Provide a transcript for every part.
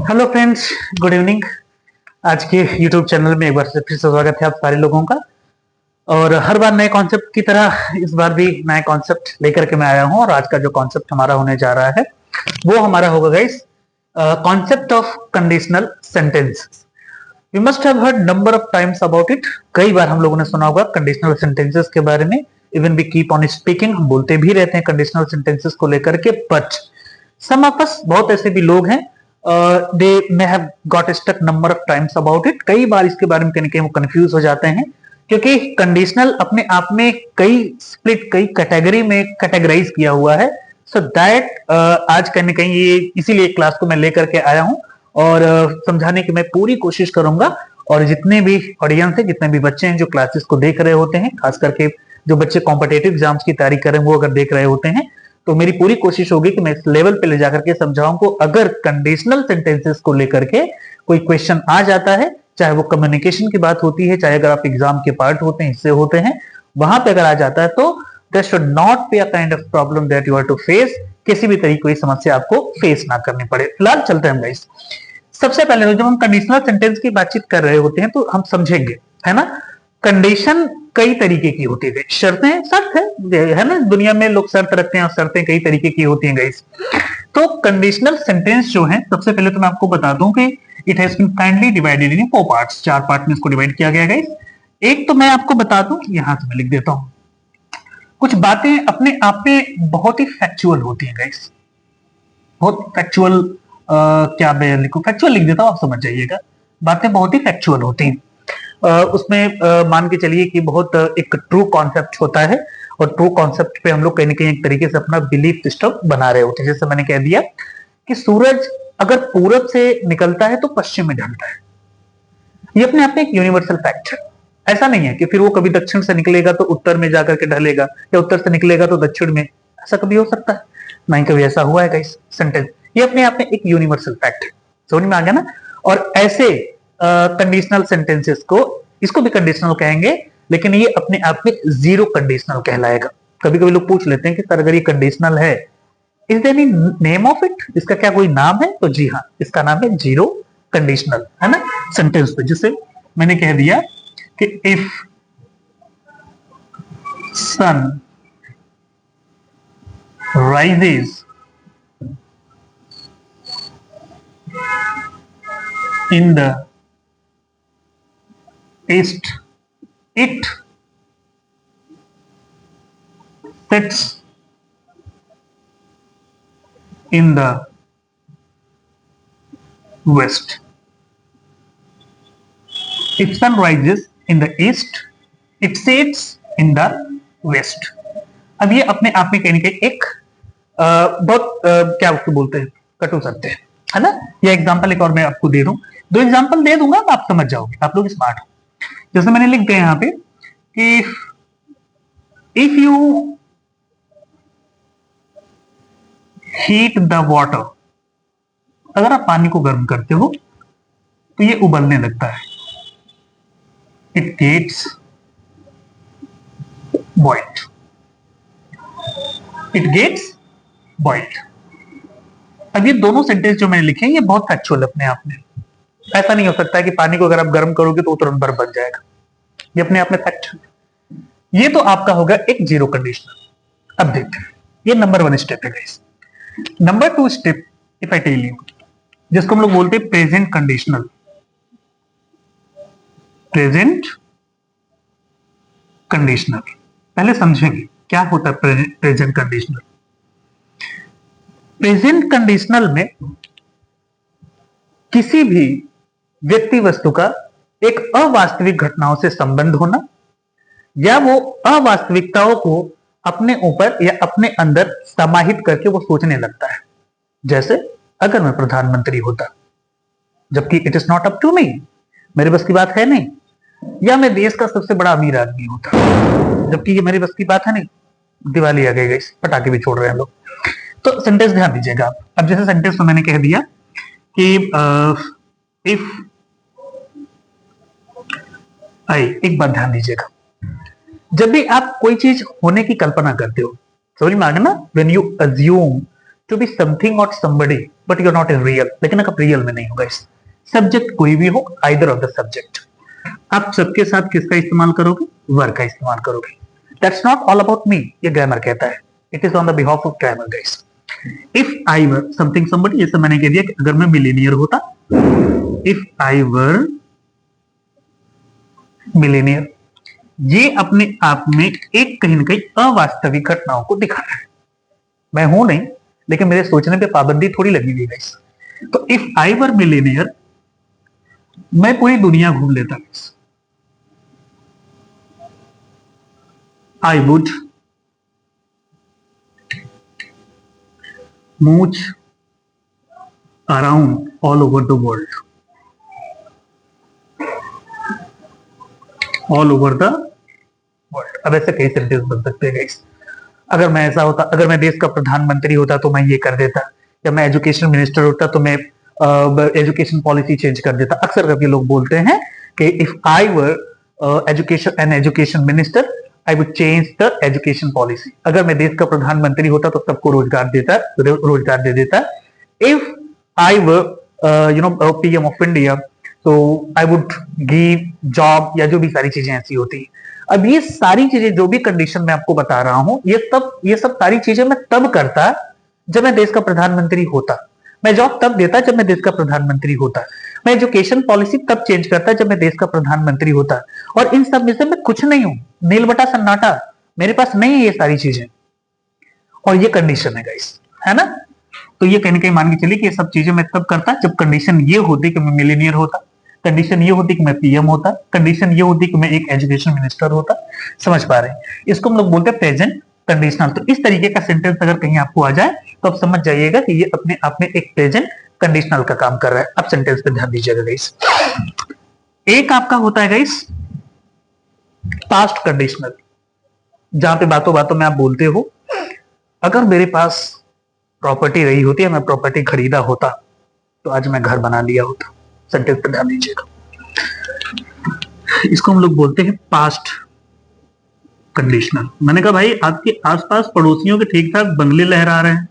Hello friends, good evening. आज के YouTube channel में एक बार से फिर से स्वागत है आप सारे लोगों का। और हर बार नए कॉन्सेप्ट की तरह इस बार भी नए कॉन्सेप्ट लेकर के मैं आया हूं। और आज का जो कॉन्सेप्ट हमारा होने जा रहा है वो हमारा होगा guys, concept of conditional sentences. We must have heard number of times about it. कई बार हम लोगों ने सुना होगा कंडीशनल सेंटेंसेस के बारे में। Even we keep on speaking, हम बोलते भी रहते हैं कंडीशनल सेंटेंसेस को लेकर के। बट सम ऑफ अस, बहुत ऐसे भी लोग हैं, they may have got stuck number of times about it. कई बार इसके बारे में कहीं वो कंफ्यूज हो जाते हैं, क्योंकि कंडीशनल अपने आप में कई स्प्लिट, कई कैटेगरी में कैटेगराइज किया हुआ है। सो दैट आज कहीं ना कहीं ये इसीलिए क्लास को मैं लेकर के आया हूं और समझाने की मैं पूरी कोशिश करूंगा। और जितने भी ऑडियंस है, जितने भी बच्चे हैं जो क्लासेस को देख रहे होते हैं, खास करके जो बच्चे कॉम्पिटेटिव एग्जाम्स की तैयारी कर रहे हैं, वो अगर देख रहे होते हैं तो मेरी पूरी कोशिश होगी कि मैं इस लेवल पे ले जाकर के समझाऊं को। अगर कंडीशनल सेंटेंसेस को लेकर के कोई क्वेश्चन आ जाता है, चाहे वो कम्युनिकेशन की बात होती है, चाहे अगर आप एग्जाम के पार्ट होते हैं, हिस्से होते हैं, वहां पे अगर आ जाता है तो there should not be a kind of problem that you are to face. किसी भी तरीके की समस्या आपको फेस ना करनी पड़े। फिलहाल चलते हैं गाइस। सबसे पहले तो जब हम कंडीशनल सेंटेंस की बातचीत कर रहे होते हैं तो हम समझेंगे, है ना, कंडीशन कई तरीके की होती है। शर्तें, शर्त है ना, दुनिया में लोग शर्त रखते हैं और शर्तें कई तरीके की होती हैं गाइस। तो कंडीशनल सेंटेंस जो है, सबसे पहले तो मैं आपको बता दूं कि it has been kindly divided in 4 parts. 4 part में इसको डिवाइड किया गया है गाइस। एक तो मैं आपको बता दूं, यहां से मैं लिख देता हूं। कुछ बातें अपने आप में बहुत ही फैक्चुअल होती हैं गाइस, बहुत फैक्चुअल। क्या मैं लिखूं, फैक्चुअल लिख देता हूं, आप समझ जाइएगा। बातें बहुत ही फैक्चुअल होती हैं। उसमें मान के चलिए कि बहुत एक ट्रू कॉन्सेप्ट होता है, और ट्रू कॉन्सेप्ट पे हम लोग कहीं ना कहीं एक तरीके से अपना बिलीफ सिस्टम बना रहे होते हैं। जैसे मैंने कह दिया कि सूरज अगर पूरब से निकलता है तो पश्चिम में ढलता है। ये अपने आप में एक यूनिवर्सल फैक्ट है। ऐसा नहीं है कि फिर वो कभी दक्षिण से निकलेगा तो उत्तर में जाकर के ढलेगा, या उत्तर से निकलेगा तो दक्षिण में। ऐसा कभी हो सकता है? नहीं, कभी ऐसा हुआ है गाइस सेंटेंस। ये अपने आप में एक यूनिवर्सल फैक्ट है। समझ में आ गया ना? और ऐसे कंडीशनल सेंटेंसेस को, इसको भी कंडीशनल कहेंगे, लेकिन ये अपने आप में जीरो कंडीशनल कहलाएगा। कभी कभी लोग पूछ लेते हैं कि सर अगर ये कंडीशनल है, is there any name of it? इसका क्या कोई नाम है? तो जी हाँ, इसका नाम है जीरो कंडीशनल, है ना, सेंटेंस पे। जिसे मैंने कह दिया कि if sun rises in the east, it sets in the west. If sun rises in the east, it sets in the west. अब ये अपने आप में कहीं ना कहीं एक बहुत क्या उसको बोलते हैं, कटु सत्य है ना। ये एग्जांपल एक और मैं आपको दे दूं, 2 एग्जांपल दे दूंगा, आप समझ जाओगे, आप लोग स्मार्ट हो। जैसे मैंने लिख दिया यहाँ पे कि if you heat the water, अगर आप पानी को गर्म करते हो तो ये उबलने लगता है। It gets boiled, it gets boiled. अब ये दोनों सेंटेंस जो मैंने लिखे हैं ये बहुत फैक्चुअल अपने आप में। ऐसा नहीं हो सकता है कि पानी को अगर आप गर्म करोगे तो तुरंत बर्फ बन जाएगा। ये अपने आप में फैक्ट है। ये तो आपका होगा एक जीरो कंडीशनल। अब देखते हैं, ये नंबर 1 स्टेप है guys. Number 2 step, if I tell you, जिसको हम लोग बोलते हैं प्रेजेंट कंडीशनल। प्रेजेंट कंडीशनल पहले समझेंगे क्या होता है प्रेजेंट कंडीशनल। प्रेजेंट कंडीशनल में किसी भी व्यक्ति वस्तु का एक अवास्तविक घटनाओं से संबंध होना, या वो अवास्तविकताओं को अपने ऊपर या अपने अंदर समाहित करके वो सोचने लगता है। जैसे अगर मैं प्रधानमंत्री होता, जबकि it is not up to me, मेरे बस की बात है नहीं, या मैं देश का सबसे बड़ा अमीर आदमी होता, जबकि ये मेरी बस की बात है नहीं। दिवाली आ गई, पटाखे भी छोड़ रहे हैं लोग। तो सेंटेंस ध्यान दीजिएगा आप। अब जैसे सेंटेंस में मैंने कह दिया कि इफ आई, एक बात ध्यान दीजिएगा, जब भी आप कोई चीज होने की कल्पना करते हो, समझ में आ गया ना, when you assume to be something और somebody but you are not in real, लेकिन आप रियल में नहीं हो गाइस। सब्जेक्ट कोई भी हो, आइदर ऑफ द सब्जेक्ट। आप सबके साथ किसका इस्तेमाल करोगे? वर का इस्तेमाल करोगे। That's not all about me, ये ग्रामर कहता है। It is on the behalf of grammar guys. If I were something somebody, जैसे मैंने कह दिया कि अगर मैं मिलीनियर होता, इफ आई वर मिलीनियर, ये अपने आप में एक कहीं ना कहीं अवास्तविक घटनाओं को दिखा रहा है। मैं हूं नहीं, लेकिन मेरे सोचने पे पाबंदी थोड़ी लगी हुई गाइस। तो इफ आई वर मिलीनियर, मैं पूरी दुनिया घूम लेता guys. I would move around all over the world, all over the world. अब ऐसे कई सेंटेंस बन सकते हैं गाइस। अगर मैं ऐसा होता, अगर मैं देश का प्रधानमंत्री होता तो मैं ये कर देता, या मैं एजुकेशन मिनिस्टर होता तो मैं एजुकेशन पॉलिसी चेंज कर देता। अक्सर करके लोग बोलते हैं कि if I were education minister, I would change the education policy. अगर मैं देश का प्रधानमंत्री होता तो सबको रोजगार दे देता। If I were PM of India, तो आई वुड गिव जॉब, या जो भी सारी चीजें ऐसी होती है। अब ये सारी चीजें, जो भी कंडीशन मैं आपको बता रहा हूं, ये सब सारी चीजें मैं तब करता जब मैं देश का प्रधानमंत्री होता। मैं जॉब तब देता जब मैं देश का प्रधानमंत्री होता। मैं एजुकेशन पॉलिसी तब चेंज करता जब मैं देश का प्रधानमंत्री होता। और इन सब में से मैं कुछ नहीं हूं, नील बटा सन्नाटा, मेरे पास नहीं है ये सारी चीजें। और ये कंडीशन है गाइस, है ना? तो ये कहीं ना कहीं मान के चलिए कि ये सब चीजें मैं तब करता जब कंडीशन ये होती कि मैं मिलीनियर होता, कंडीशन ये होती कि मैं पीएम होता, कंडीशन ये होती कि मैं एक एजुकेशन मिनिस्टर होता। समझ पा रहे हैं? इसको हम लोग बोलते हैं प्रेजेंट कंडीशनल। तो इस तरीके का सेंटेंस अगर कहीं आपको आ जाए तो आप समझ जाइएगा कि ये अपने आप में एक प्रेजेंट कंडीशनल का काम कर रहा है। अब सेंटेंस पे ध्यान दीजिएगा गाइस। एक आपका होता है गाइस पास्ट कंडीशनल, जहां पे बातों बातों में आप बोलते हो अगर मेरे पास प्रॉपर्टी रही होती है, मैं प्रॉपर्टी खरीदा होता तो आज मैं घर बना लिया होता। सेंटेंस पे ध्यान दीजिएगा। इसको हम लोग बोलते हैं पास्ट कंडीशनल। मैंने कहा भाई आपके आसपास पड़ोसियों के ठीक ठाक बंगले लहरा रहे हैं,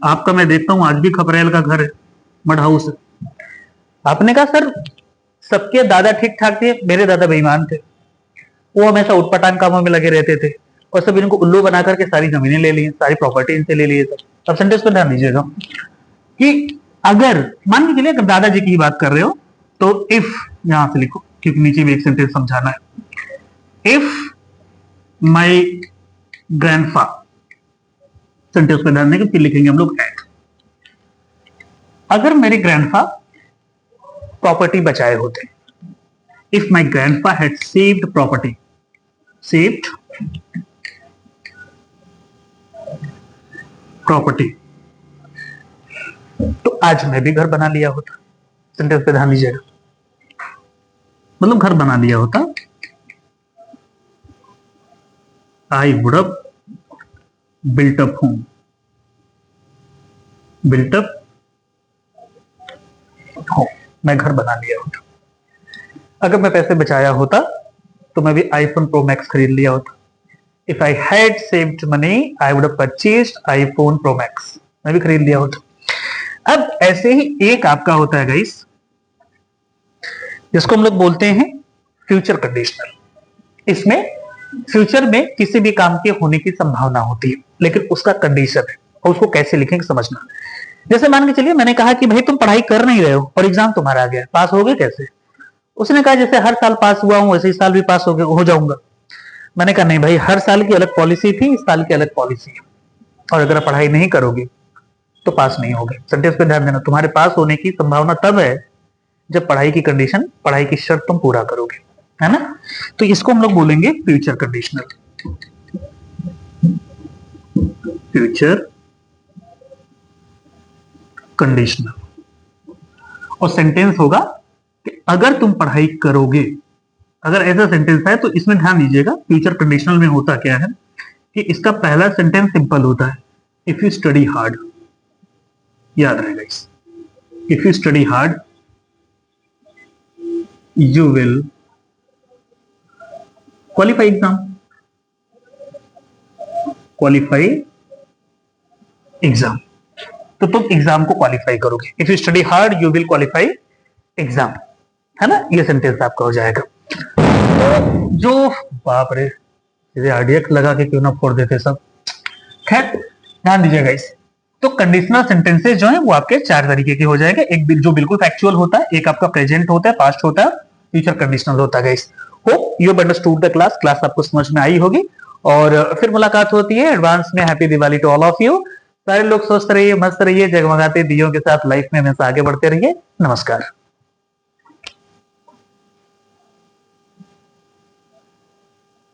आपका मैं देखता हूं आज भी खपरेल का घर है, मड हाउस है। आपने कहा सर सबके दादा ठीक ठाक थे, मेरे दादा बेईमान थे, वो हमेशा उटपटांग कामों में लगे रहते थे और सब इनको उल्लू बना करके सारी जमीनें ले ली, सारी प्रॉपर्टी इनसे ले लिए। अब सेंटेंस पर ध्यान दीजिएगा कि अगर मान के चलिए अगर दादाजी की बात कर रहे हो तो इफ यहां से लिखो, क्योंकि नीचे भी एक सेंटेंस समझाना है। इफ माई ग्रैंडफा, सेंटेंस पे ध्यान देंगे, फिर लिखेंगे हम लोग एट। अगर मेरे ग्रैंडफा प्रॉपर्टी बचाए होते, if my grandpa had saved property, saved property, तो आज मैं भी घर बना लिया होता। सेंटेंस पे ध्यान दीजिएगा, मतलब घर बना लिया होता। I would have built up home, built up home, मैं घर बना लिया होता। अगर मैं पैसे बचाया होता तो मैं भी आईफोन प्रो मैक्स खरीद लिया होता। If I had saved money I would have purchased iPhone pro max, मैं भी खरीद लिया होता। अब ऐसे ही एक आपका होता है गाइस जिसको हम लोग बोलते हैं फ्यूचर कंडीशनल। इसमें फ्यूचर में किसी भी काम के होने की संभावना होती है, लेकिन उसका कंडीशन है और उसको कैसे लिखेंगे समझना। जैसे मान के चलिए मैंने कहा कि भाई तुम पढ़ाई कर नहीं रहे हो और एग्जाम तुम्हारा आ गया, पास हो गए कैसे? उसने कहा जैसे हर साल पास हुआ हूं वैसे इस साल भी पास हो जाऊंगा। मैंने कहा नहीं भाई, हर साल की अलग पॉलिसी थी, इस साल की अलग पॉलिसी है, और अगर आप पढ़ाई नहीं करोगे तो पास नहीं होगे। सेंटेंस पे ध्यान देना, तुम्हारे पास होने की संभावना तब है जब पढ़ाई की कंडीशन, पढ़ाई की शर्त तुम पूरा करोगे, है ना? तो इसको हम लोग बोलेंगे फ्यूचर कंडीशनल। Future conditional. और सेंटेंस होगा कि अगर तुम पढ़ाई करोगे, अगर ऐसा सेंटेंस है तो इसमें ध्यान दीजिएगा फ्यूचर कंडीशनल में होता क्या है कि इसका पहला सेंटेंस सिंपल होता है, इफ यू स्टडी हार्ड। याद रहेगा इस, if you study hard you will qualify exam, qualify exam. तो तुम एग्जाम को क्वालिफाई करोगे। If you study hard you will qualify exam, है ना, ये सेंटेंस आपका हो जाएगा। तो जो बाप रे, इसे आरडीएक्स लगा के क्यों ना फोड़ देते सब। खैर ध्यान दीजिएगा इस, तो कंडीशनल सेंटेंसेस जो है वो आपके 4 तरीके के हो जाएंगे। एक जो बिल्कुल फैक्चुअल होता है, एक आपका प्रेजेंट होता है, पास्ट होता है, फ्यूचर कंडीशनल होता है guys. Hope you have understood the class. Class आपको समझ में आई होगी और फिर मुलाकात होती है एडवांस में। Happy Diwali to all of you. सारे लोग स्वस्थ रहिए, मस्त रहिए, जगमगाते दियों के साथ लाइफ में हमेशा आगे बढ़ते रहिए। नमस्कार।